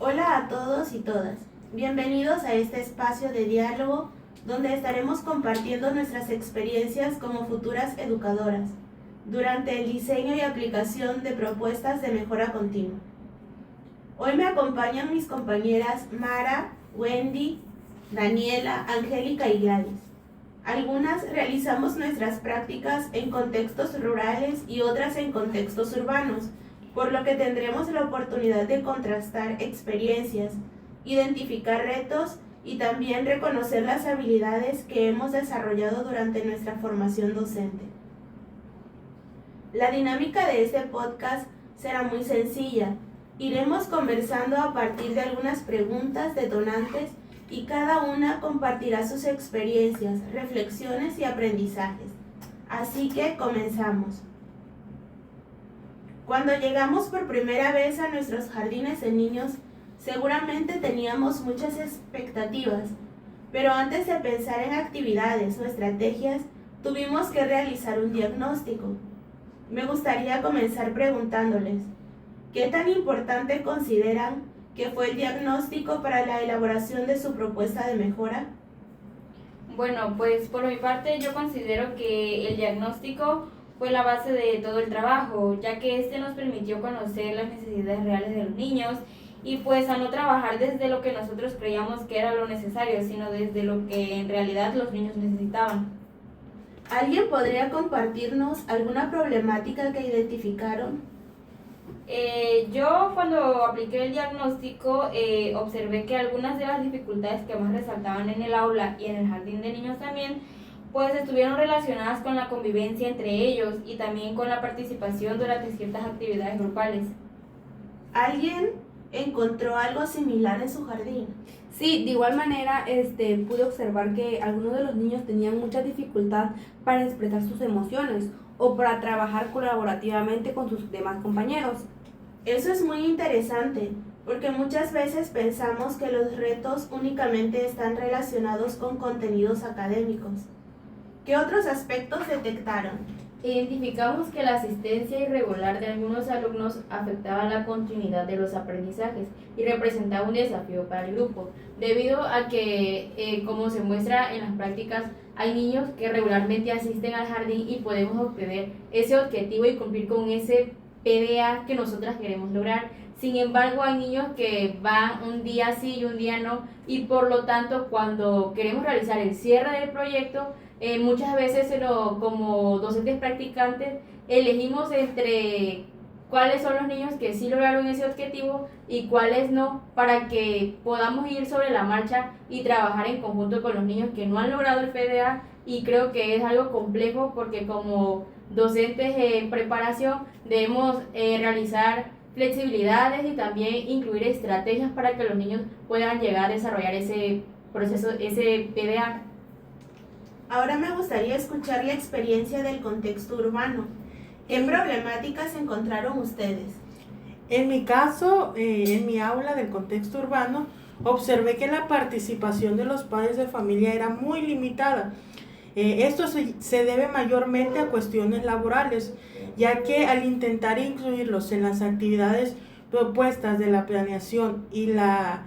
Hola a todos y todas. Bienvenidos a este espacio de diálogo donde estaremos compartiendo nuestras experiencias como futuras educadoras durante el diseño y aplicación de propuestas de mejora continua. Hoy me acompañan mis compañeras Mara, Wendy, Daniela, Angélica y Gladys. Algunas realizamos nuestras prácticas en contextos rurales y otras en contextos urbanos, por lo que tendremos la oportunidad de contrastar experiencias, identificar retos y también reconocer las habilidades que hemos desarrollado durante nuestra formación docente. La dinámica de este podcast será muy sencilla. Iremos conversando a partir de algunas preguntas detonantes y cada una compartirá sus experiencias, reflexiones y aprendizajes. Así que comenzamos. Cuando llegamos por primera vez a nuestros jardines de niños, seguramente teníamos muchas expectativas, pero antes de pensar en actividades o estrategias, tuvimos que realizar un diagnóstico. Me gustaría comenzar preguntándoles, ¿qué tan importante consideran que fue el diagnóstico para la elaboración de su propuesta de mejora? Bueno, pues por mi parte yo considero que el diagnóstico fue la base de todo el trabajo, ya que este nos permitió conocer las necesidades reales de los niños y pues a no trabajar desde lo que nosotros creíamos que era lo necesario, sino desde lo que en realidad los niños necesitaban. ¿Alguien podría compartirnos alguna problemática que identificaron? Yo cuando apliqué el diagnóstico observé que algunas de las dificultades que más resaltaban en el aula y en el jardín de niños también pues estuvieron relacionadas con la convivencia entre ellos y también con la participación durante ciertas actividades grupales. ¿Alguien encontró algo similar en su jardín? Sí, de igual manera pude observar que algunos de los niños tenían mucha dificultad para expresar sus emociones o para trabajar colaborativamente con sus demás compañeros. Eso es muy interesante, porque muchas veces pensamos que los retos únicamente están relacionados con contenidos académicos. ¿Qué otros aspectos detectaron? Identificamos que la asistencia irregular de algunos alumnos afectaba la continuidad de los aprendizajes y representaba un desafío para el grupo, debido a que, como se muestra en las prácticas, hay niños que regularmente asisten al jardín y podemos obtener ese objetivo y cumplir con ese PDA que nosotras queremos lograr. Sin embargo, hay niños que van un día sí y un día no, y por lo tanto, cuando queremos realizar el cierre del proyecto, muchas veces como docentes practicantes elegimos entre cuáles son los niños que sí lograron ese objetivo y cuáles no, para que podamos ir sobre la marcha y trabajar en conjunto con los niños que no han logrado el PDA. Y creo que es algo complejo porque como docentes en preparación debemos realizar flexibilidades y también incluir estrategias para que los niños puedan llegar a desarrollar ese proceso, ese PDA. Ahora me gustaría escuchar la experiencia del contexto urbano. ¿Qué problemáticas encontraron ustedes? En mi caso, en mi aula del contexto urbano, observé que la participación de los padres de familia era muy limitada. Esto se debe mayormente a cuestiones laborales, ya que al intentar incluirlos en las actividades propuestas de la planeación y la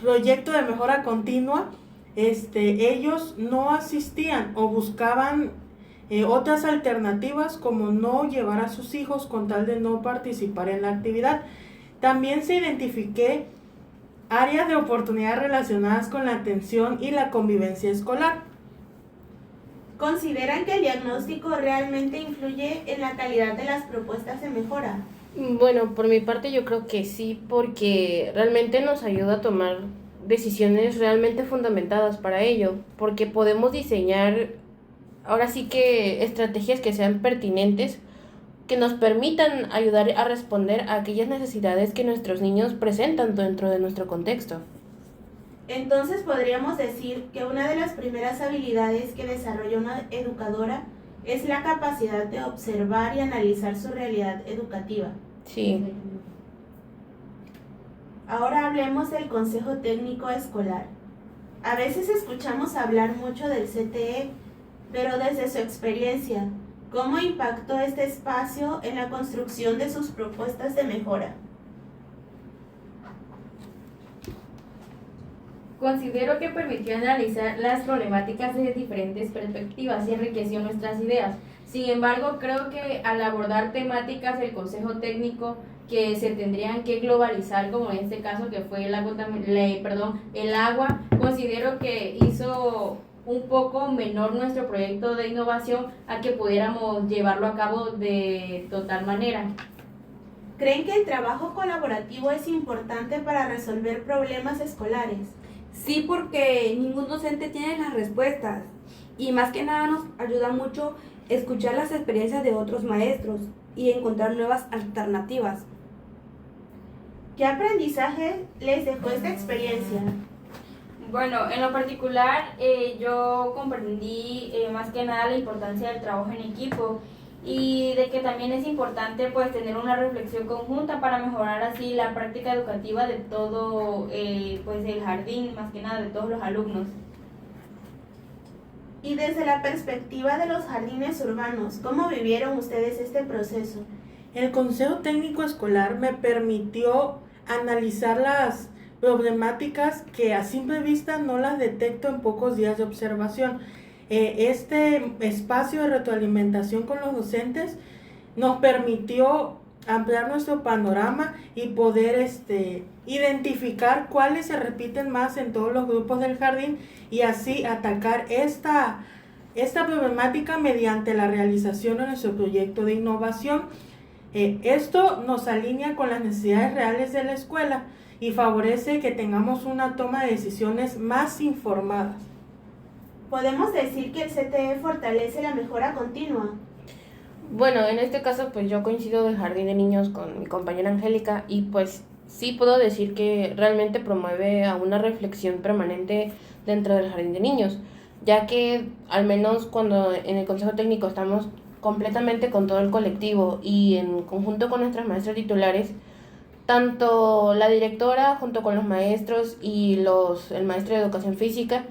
proyecto de mejora continua, ellos no asistían o buscaban otras alternativas como no llevar a sus hijos con tal de no participar en la actividad. También se identifiqué áreas de oportunidad relacionadas con la atención y la convivencia escolar. ¿Consideran que el diagnóstico realmente influye en la calidad de las propuestas de mejora? Bueno, por mi parte yo creo que sí, porque realmente nos ayuda a tomar decisiones realmente fundamentadas para ello, porque podemos diseñar ahora sí que estrategias que sean pertinentes, que nos permitan ayudar a responder a aquellas necesidades que nuestros niños presentan dentro de nuestro contexto. Entonces podríamos decir que una de las primeras habilidades que desarrolla una educadora es la capacidad de observar y analizar su realidad educativa. Sí. Ahora hablemos del Consejo Técnico Escolar. A veces escuchamos hablar mucho del CTE, pero desde su experiencia, ¿cómo impactó este espacio en la construcción de sus propuestas de mejora? Considero que permitió analizar las problemáticas desde diferentes perspectivas y enriqueció nuestras ideas. Sin embargo, creo que al abordar temáticas del Consejo Técnico que se tendrían que globalizar, como en este caso que fue el agua, considero que hizo un poco menor nuestro proyecto de innovación a que pudiéramos llevarlo a cabo de total manera. ¿Creen que el trabajo colaborativo es importante para resolver problemas escolares? Sí, porque ningún docente tiene las respuestas y más que nada nos ayuda mucho escuchar las experiencias de otros maestros y encontrar nuevas alternativas. ¿Qué aprendizaje les dejó esta experiencia? Bueno, en lo particular yo comprendí más que nada la importancia del trabajo en equipo y de que también es importante pues tener una reflexión conjunta para mejorar así la práctica educativa de todo pues el jardín, más que nada de todos los alumnos. Y desde la perspectiva de los jardines urbanos, ¿cómo vivieron ustedes este proceso? El Consejo Técnico Escolar me permitió analizar las problemáticas que a simple vista no las detecto en pocos días de observación. Este espacio de retroalimentación con los docentes nos permitió ampliar nuestro panorama y poder identificar cuáles se repiten más en todos los grupos del jardín y así atacar esta problemática mediante la realización de nuestro proyecto de innovación. Esto nos alinea con las necesidades reales de la escuela y favorece que tengamos una toma de decisiones más informadas. ¿Podemos decir que el CTE fortalece la mejora continua? Bueno, en este caso pues yo coincido del jardín de niños con mi compañera Angélica y pues sí puedo decir que realmente promueve a una reflexión permanente dentro del jardín de niños, ya que al menos cuando en el Consejo Técnico estamos completamente con todo el colectivo y en conjunto con nuestras maestras titulares, tanto la directora junto con los maestros y el maestro de educación física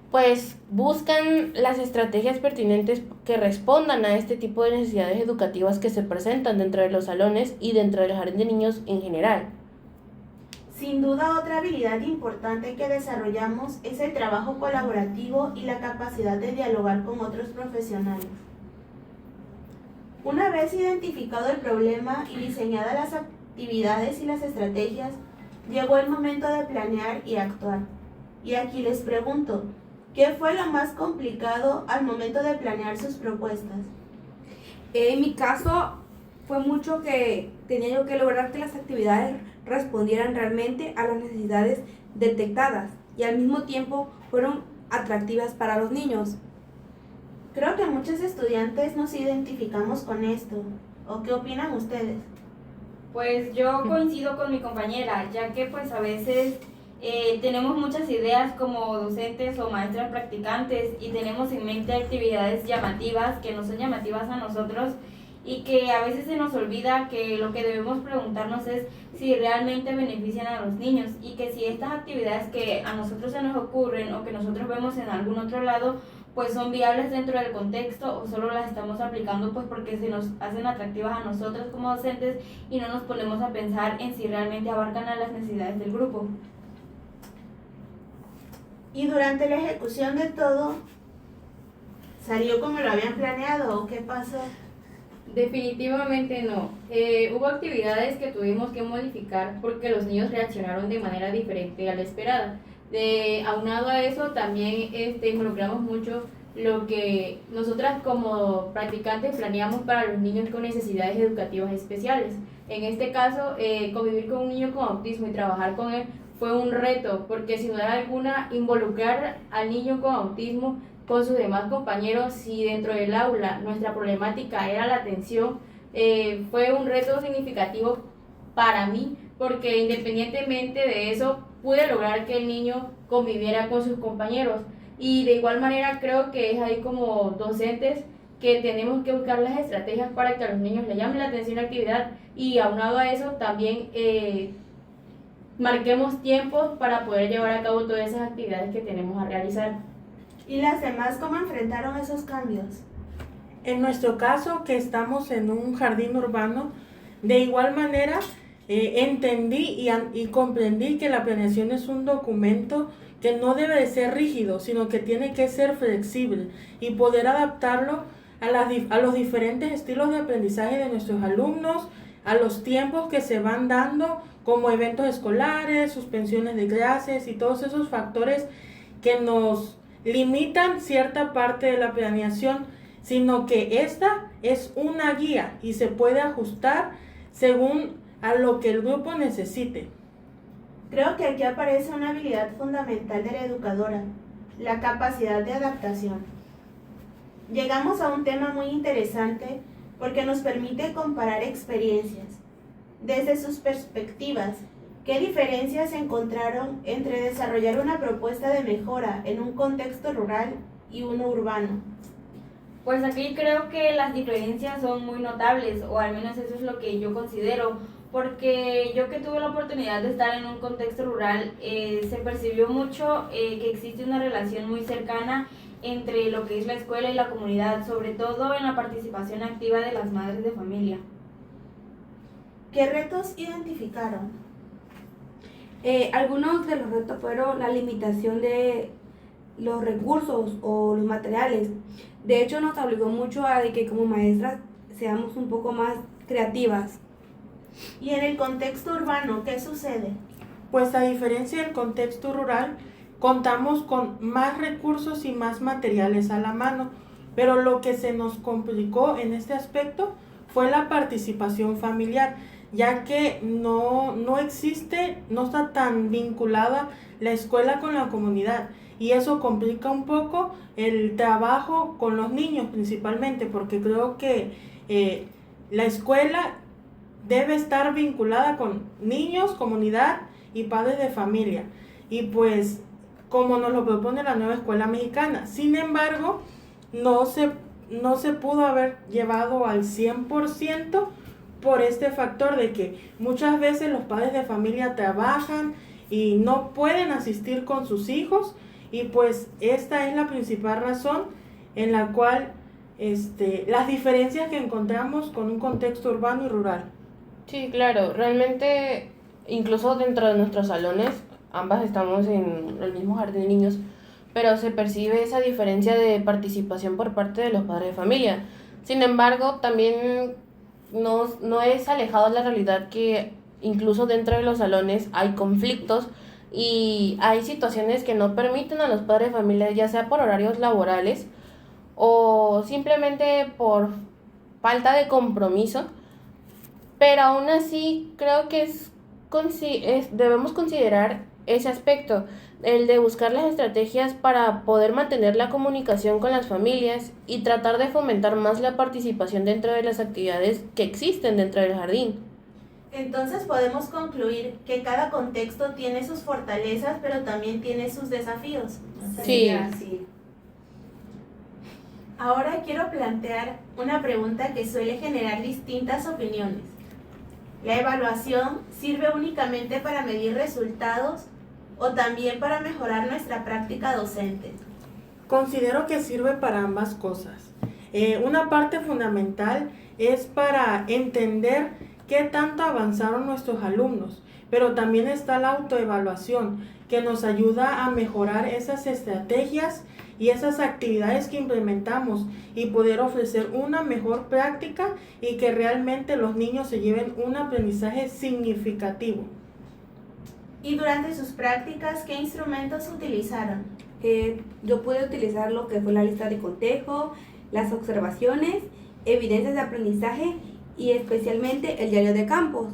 pues buscan las estrategias pertinentes que respondan a este tipo de necesidades educativas que se presentan dentro de los salones y dentro del jardín de niños en general. Sin duda, otra habilidad importante que desarrollamos es el trabajo colaborativo y la capacidad de dialogar con otros profesionales. Una vez identificado el problema y diseñadas las actividades y las estrategias, llegó el momento de planear y actuar. Y aquí les pregunto, ¿qué fue lo más complicado al momento de planear sus propuestas? En mi caso, fue mucho que tenía yo que lograr que las actividades respondieran realmente a las necesidades detectadas y al mismo tiempo fueron atractivas para los niños. Creo que muchos estudiantes nos identificamos con esto. ¿O qué opinan ustedes? Pues yo coincido con mi compañera, ya que pues a veces tenemos muchas ideas como docentes o maestras practicantes y tenemos en mente actividades llamativas que no son llamativas a nosotros y que a veces se nos olvida que lo que debemos preguntarnos es si realmente benefician a los niños y que si estas actividades que a nosotros se nos ocurren o que nosotros vemos en algún otro lado pues son viables dentro del contexto o solo las estamos aplicando pues porque se nos hacen atractivas a nosotros como docentes y no nos ponemos a pensar en si realmente abarcan a las necesidades del grupo. ¿Y durante la ejecución de todo, salió como lo habían planeado o qué pasó? Definitivamente no. Hubo actividades que tuvimos que modificar porque los niños reaccionaron de manera diferente a la esperada. Aunado a eso, también involucramos mucho lo que nosotras como practicantes planeamos para los niños con necesidades educativas especiales. En este caso, convivir con un niño con autismo y trabajar con él fue un reto, porque sin duda alguna involucrar al niño con autismo con sus demás compañeros, si dentro del aula nuestra problemática era la atención, fue un reto significativo para mí, porque independientemente de eso pude lograr que el niño conviviera con sus compañeros. Y de igual manera creo que es ahí como docentes que tenemos que buscar las estrategias para que a los niños les llame la atención la actividad y aunado a eso también marquemos tiempos para poder llevar a cabo todas esas actividades que tenemos a realizar. ¿Y las demás cómo enfrentaron esos cambios? En nuestro caso, que estamos en un jardín urbano, de igual manera entendí y comprendí que la planeación es un documento que no debe de ser rígido, sino que tiene que ser flexible y poder adaptarlo a los diferentes estilos de aprendizaje de nuestros alumnos, a los tiempos que se van dando, como eventos escolares, suspensiones de clases y todos esos factores que nos limitan cierta parte de la planeación, sino que esta es una guía y se puede ajustar según a lo que el grupo necesite. Creo que aquí aparece una habilidad fundamental de la educadora, la capacidad de adaptación. Llegamos a un tema muy interesante porque nos permite comparar experiencias. Desde sus perspectivas, ¿qué diferencias encontraron entre desarrollar una propuesta de mejora en un contexto rural y uno urbano? Pues aquí creo que las diferencias son muy notables, o al menos eso es lo que yo considero, porque yo que tuve la oportunidad de estar en un contexto rural, se percibió mucho que existe una relación muy cercana entre lo que es la escuela y la comunidad, sobre todo en la participación activa de las madres de familia. ¿Qué retos identificaron? Algunos de los retos fueron la limitación de los recursos o los materiales. De hecho, nos obligó mucho a que como maestras seamos un poco más creativas. ¿Y en el contexto urbano qué sucede? Pues a diferencia del contexto rural, contamos con más recursos y más materiales a la mano, pero lo que se nos complicó en este aspecto fue la participación familiar, ya que no está tan vinculada la escuela con la comunidad, y eso complica un poco el trabajo con los niños principalmente, porque creo que la escuela debe estar vinculada con niños, comunidad y padres de familia, y pues como nos lo propone la nueva escuela mexicana. Sin embargo, no se pudo haber llevado al 100% por este factor de que muchas veces los padres de familia trabajan y no pueden asistir con sus hijos, y pues esta es la principal razón en la cual las diferencias que encontramos con un contexto urbano y rural. Sí, claro, realmente incluso dentro de nuestros salones, ambas estamos en el mismo jardín de niños, pero se percibe esa diferencia de participación por parte de los padres de familia. Sin embargo, también no es alejado de la realidad que incluso dentro de los salones hay conflictos y hay situaciones que no permiten a los padres de familia, ya sea por horarios laborales o simplemente por falta de compromiso, pero aún así creo que debemos considerar ese aspecto, el de buscar las estrategias para poder mantener la comunicación con las familias y tratar de fomentar más la participación dentro de las actividades que existen dentro del jardín. Entonces podemos concluir que cada contexto tiene sus fortalezas, pero también tiene sus desafíos. Sí. Ahora quiero plantear una pregunta que suele generar distintas opiniones. ¿La evaluación sirve únicamente para medir resultados o también para mejorar nuestra práctica docente? Considero que sirve para ambas cosas. Una parte fundamental es para entender qué tanto avanzaron nuestros alumnos, pero también está la autoevaluación, que nos ayuda a mejorar esas estrategias y esas actividades que implementamos y poder ofrecer una mejor práctica y que realmente los niños se lleven un aprendizaje significativo. ¿Y durante sus prácticas qué instrumentos utilizaron? Yo pude utilizar lo que fue la lista de cotejo, las observaciones, evidencias de aprendizaje y especialmente el diario de campo.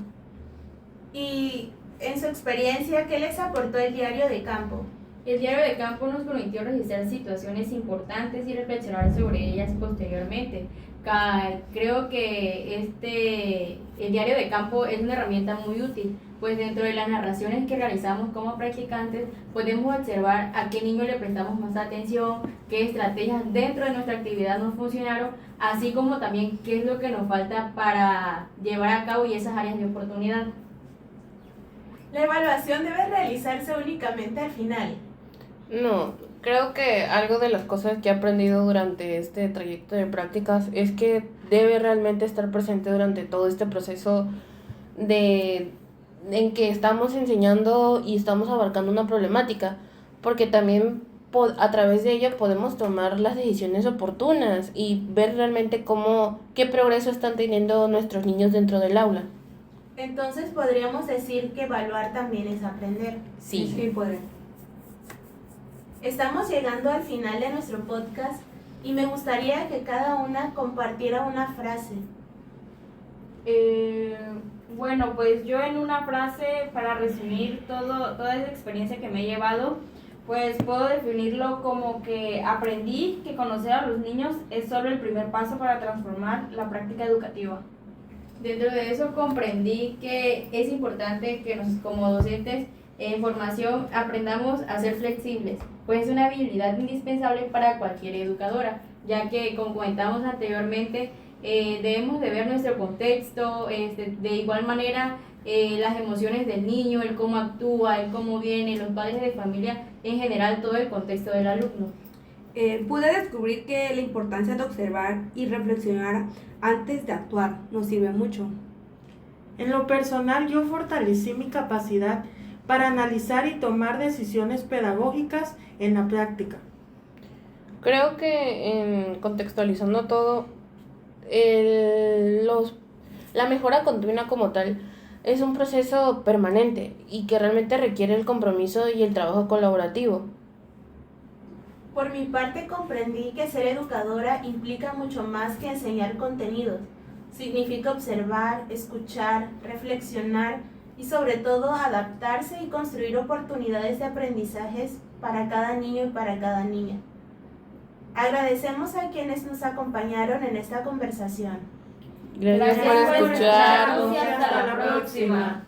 Y en su experiencia, ¿qué les aportó el diario de campo? El diario de campo nos permitió registrar situaciones importantes y reflexionar sobre ellas posteriormente. Creo que el diario de campo es una herramienta muy útil, pues dentro de las narraciones que realizamos como practicantes podemos observar a qué niño le prestamos más atención, qué estrategias dentro de nuestra actividad nos funcionaron, así como también qué es lo que nos falta para llevar a cabo y esas áreas de oportunidad. La evaluación debe realizarse únicamente al final. No, creo que algo de las cosas que he aprendido durante este trayecto de prácticas es que debe realmente estar presente durante todo este proceso en que estamos enseñando y estamos abarcando una problemática, porque también a través de ello podemos tomar las decisiones oportunas y ver realmente qué progreso están teniendo nuestros niños dentro del aula. Entonces podríamos decir que evaluar también es aprender. Sí, podré. Estamos llegando al final de nuestro podcast y me gustaría que cada una compartiera una frase. Bueno, pues yo en una frase, para resumir toda esa experiencia que me he llevado, pues puedo definirlo como que aprendí que conocer a los niños es solo el primer paso para transformar la práctica educativa. Dentro de eso comprendí que es importante que como docentes en formación aprendamos a ser flexibles, pues es una habilidad indispensable para cualquier educadora, ya que, como comentamos anteriormente, debemos de ver nuestro contexto, de igual manera las emociones del niño, el cómo actúa, el cómo viene, los padres de familia, en general todo el contexto del alumno. Pude descubrir que la importancia de observar y reflexionar antes de actuar nos sirve mucho. En lo personal, yo fortalecí mi capacidad para analizar y tomar decisiones pedagógicas en la práctica. Creo que contextualizando todo, la mejora continua como tal es un proceso permanente y que realmente requiere el compromiso y el trabajo colaborativo. Por mi parte comprendí que ser educadora implica mucho más que enseñar contenidos. Significa observar, escuchar, reflexionar y sobre todo adaptarse y construir oportunidades de aprendizajes para cada niño y para cada niña. Agradecemos a quienes nos acompañaron en esta conversación. Gracias por escucharnos. Y hasta la próxima.